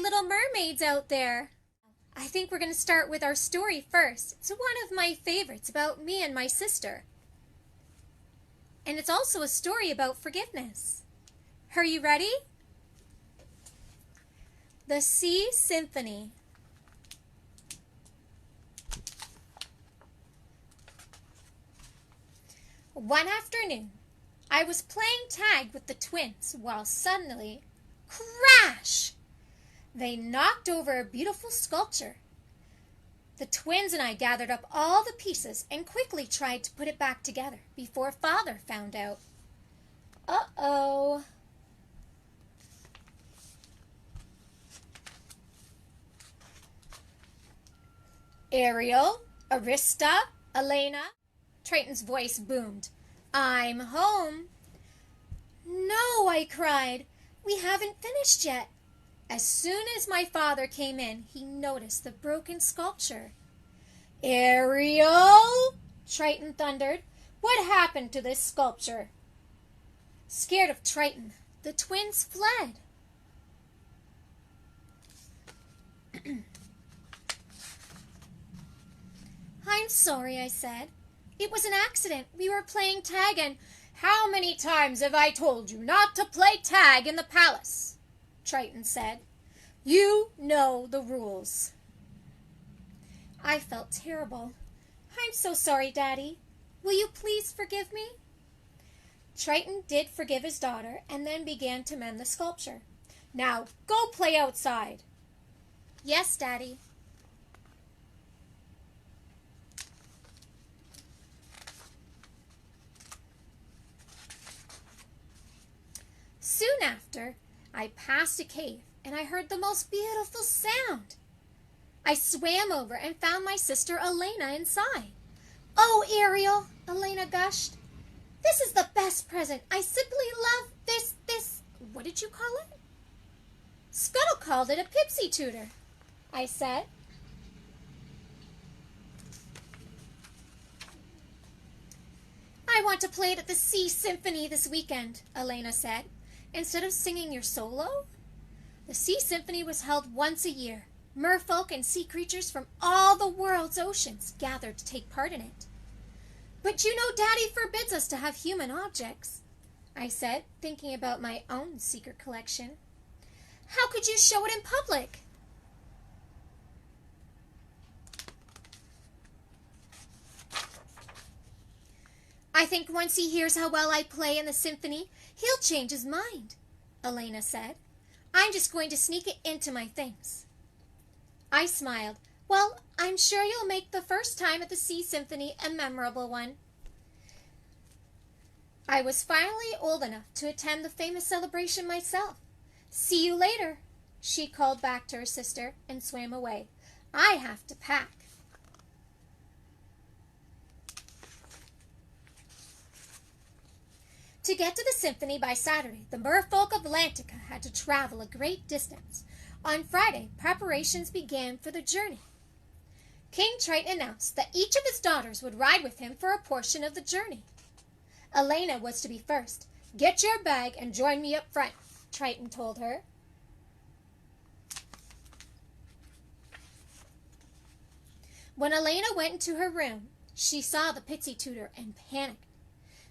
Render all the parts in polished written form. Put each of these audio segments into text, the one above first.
little mermaids out there. I think we're going to start with our story first. It's one of my favorites about me and my sister. And it's also a story about forgiveness. Are you ready? The Sea Symphony. One afternoon, I was playing tag with the twins while suddenly, crash! They knocked over a beautiful sculpture. The twins and I gathered up all the pieces and quickly tried to put it back together before Father found out. Uh-oh. Ariel, Arista, Elena. Triton's voice boomed. I'm home. No, I cried. We haven't finished yet. As soon as my father came in, he noticed the broken sculpture. Ariel, Triton thundered. What happened to this sculpture? Scared of Triton, the twins fled. I'm sorry, I said. It was an accident. We were playing tag and... How many times have I told you not to play tag in the palace? Triton said. You know the rules. I felt terrible. I'm so sorry, Daddy. Will you please forgive me? Triton did forgive his daughter and then began to mend the sculpture. Now, go play outside. Yes, Daddy. Soon after, I passed a cave and I heard the most beautiful sound. I swam over and found my sister Elena inside. Oh, Ariel, Elena gushed. This is the best present. I simply love this, what did you call it? Scuttle called it a pipsy tutor, I said. I want to play it at the Sea Symphony this weekend, Elena said. Instead of singing your solo? The Sea Symphony was held once a year. Merfolk and sea creatures from all the world's oceans gathered to take part in it. But you know Daddy forbids us to have human objects, I said, thinking about my own secret collection. How could you show it in public? I think once he hears how well I play in the symphony, he'll change his mind, Elena said. I'm just going to sneak it into my things. I smiled. Well, I'm sure you'll make the first time at the Sea Symphony a memorable one. I was finally old enough to attend the famous celebration myself. See you later, she called back to her sister and swam away. I have to pack. To get to the symphony by Saturday, the merfolk of Atlantica had to travel a great distance. On Friday, preparations began for the journey. King Triton announced that each of his daughters would ride with him for a portion of the journey. Elena was to be first. Get your bag and join me up front, Triton told her. When Elena went into her room, she saw the pixie tutor and panicked.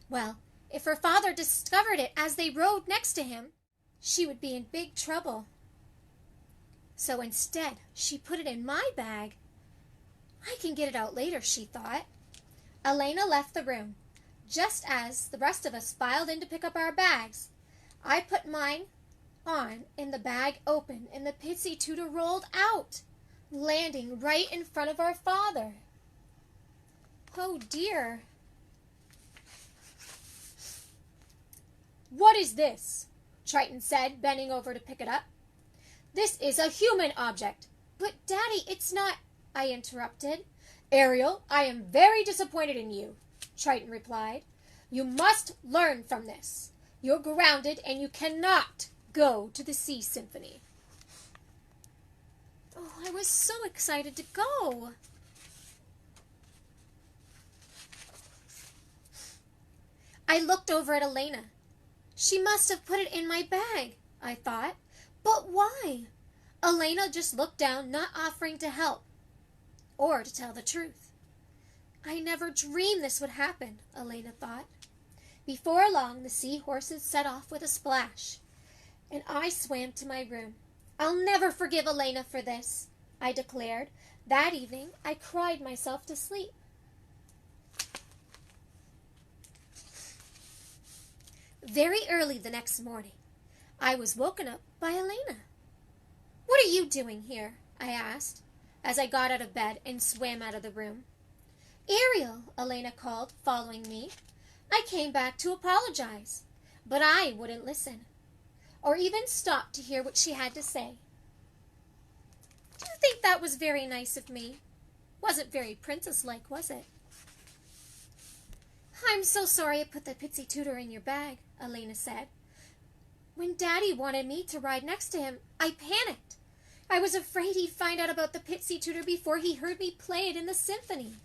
Well, if her father discovered it as they rode next to him, she would be in big trouble. So instead, she put it in my bag. I can get it out later, she thought. Elena left the room. Just as the rest of us filed in to pick up our bags, I put mine on and the bag opened and the pixie tutor rolled out, landing right in front of our father. Oh dear. What is this? Triton said, bending over to pick it up. This is a human object. But Daddy, it's not, I interrupted. Ariel, I am very disappointed in you, Triton replied. You must learn from this. You're grounded and you cannot go to the Sea Symphony. Oh, I was so excited to go. I looked over at Elena. She must have put it in my bag, I thought. But why? Elena just looked down, not offering to help or to tell the truth. I never dreamed this would happen, Elena thought. Before long, the seahorses set off with a splash, and I swam to my room. I'll never forgive Elena for this, I declared. That evening, I cried myself to sleep. Very early the next morning, I was woken up by Elena. "What are you doing here?" I asked, as I got out of bed and swam out of the room. "Ariel," Elena called, following me. I came back to apologize, but I wouldn't listen, or even stop to hear what she had to say. "Do you think that was very nice of me? Wasn't very princess-like, was it?" "I'm so sorry I put the pixie tutor in your bag," Elena said. "When Daddy wanted me to ride next to him, I panicked. I was afraid he'd find out about the pixie tutor before he heard me play it in the symphony."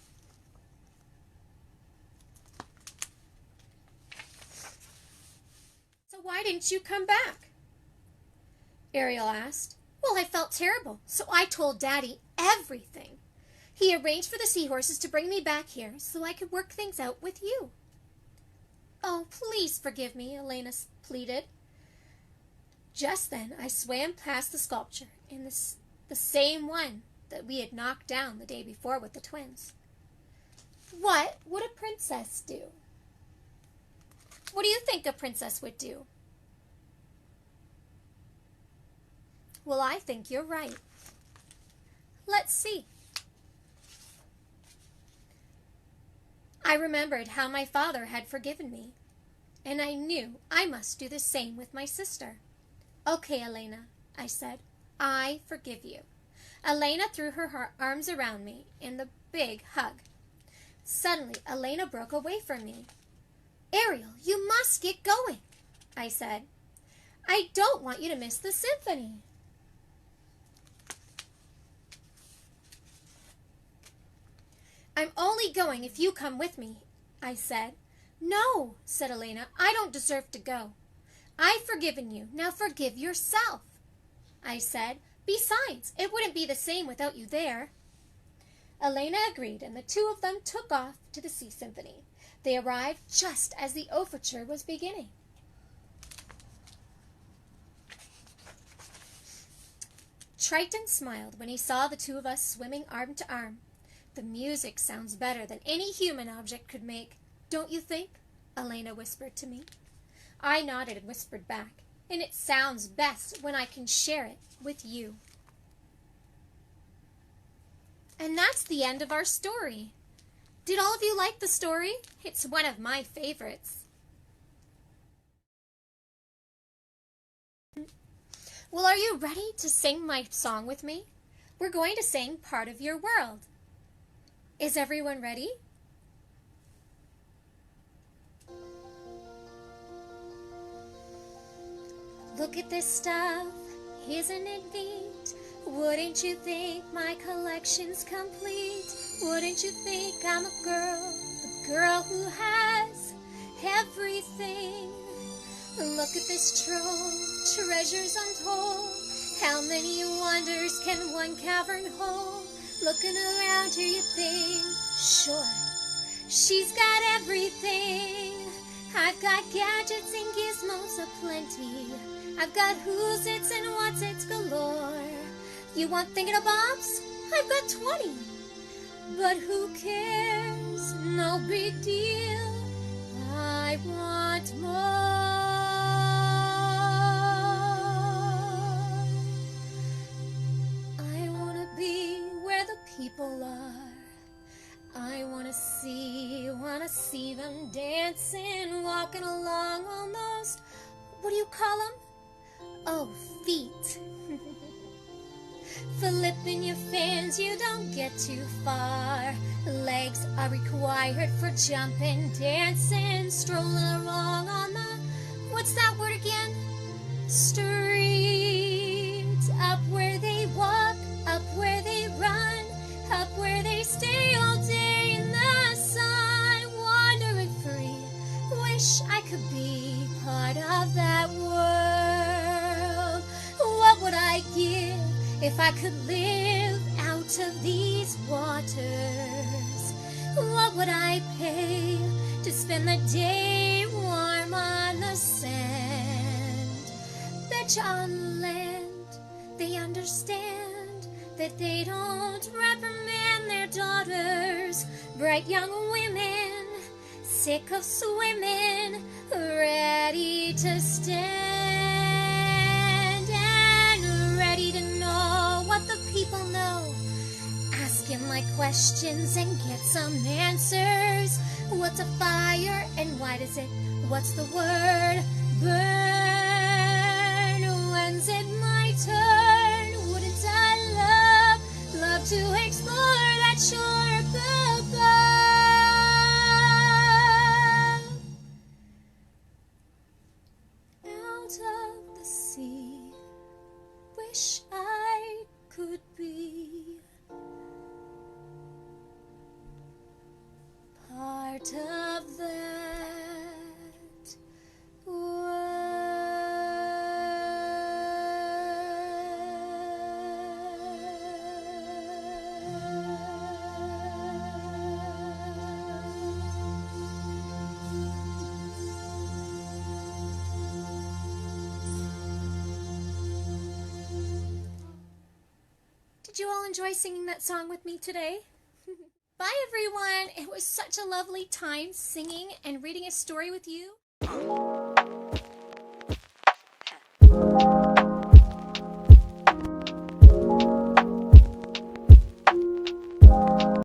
"So why didn't you come back?" Ariel asked. "Well, I felt terrible, so I told Daddy everything. He arranged for the seahorses to bring me back here so I could work things out with you." "Oh, please forgive me," Elena pleaded. Just then, I swam past the sculpture, in the same one that we had knocked down the day before with the twins. What would a princess do? What do you think a princess would do? Well, I think you're right. Let's see. I remembered how my father had forgiven me, and I knew I must do the same with my sister. "Okay, Elena," I said, "I forgive you." Elena threw her arms around me in the big hug. Suddenly, Elena broke away from me. "Ariel, you must get going," I said. "I don't want you to miss the symphony." "I'm only going if you come with me," I said. "No," said Elena, "I don't deserve to go. I've forgiven you. Now forgive yourself," I said. "Besides, it wouldn't be the same without you there." Elena agreed, and the two of them took off to the sea symphony. They arrived just as the overture was beginning. Triton smiled when he saw the two of us swimming arm to arm. "The music sounds better than any human object could make, don't you think?" Elena whispered to me. I nodded and whispered back, "And it sounds best when I can share it with you." And that's the end of our story. Did all of you like the story? It's one of my favorites. Well, are you ready to sing my song with me? We're going to sing Part of Your World. Is everyone ready? Look at this stuff, isn't it neat? Wouldn't you think my collection's complete? Wouldn't you think I'm a girl, the girl who has everything? Look at this trove, treasures untold. How many wonders can one cavern hold? Looking around here you think, sure, she's got everything. I've got gadgets and gizmos aplenty. I've got who's its and what's its galore. You want thingamabobs? I've got 20. But who cares? No big deal. I want more. I want to be where the people are. I want to see them dancing, walking along on those, what do you call them? Oh, feet. Flipping your fans, you don't get too far. Legs are required for jumping, dancing, strolling along on the, what's that word again? Street. Up where they walk, up where they run, up where they stay all day in the sun, wandering free. Wish I could be part of that world. What would I give If I could live out of these waters, what would I pay to spend the day warm on the sand? Bet you on land they understand that they don't reprimand their daughters. Bright young women, sick of swimming, ready to stand and ready to know what the people know. Asking my questions and get some answers. What's a fire and why does it? What's the word? Burn. When's it my turn? Wouldn't I love to explore that shore above? Out of the sea, wish I could be part of that world. Did you all enjoy singing that song with me today? Bye everyone! It was such a lovely time singing and reading a story with you.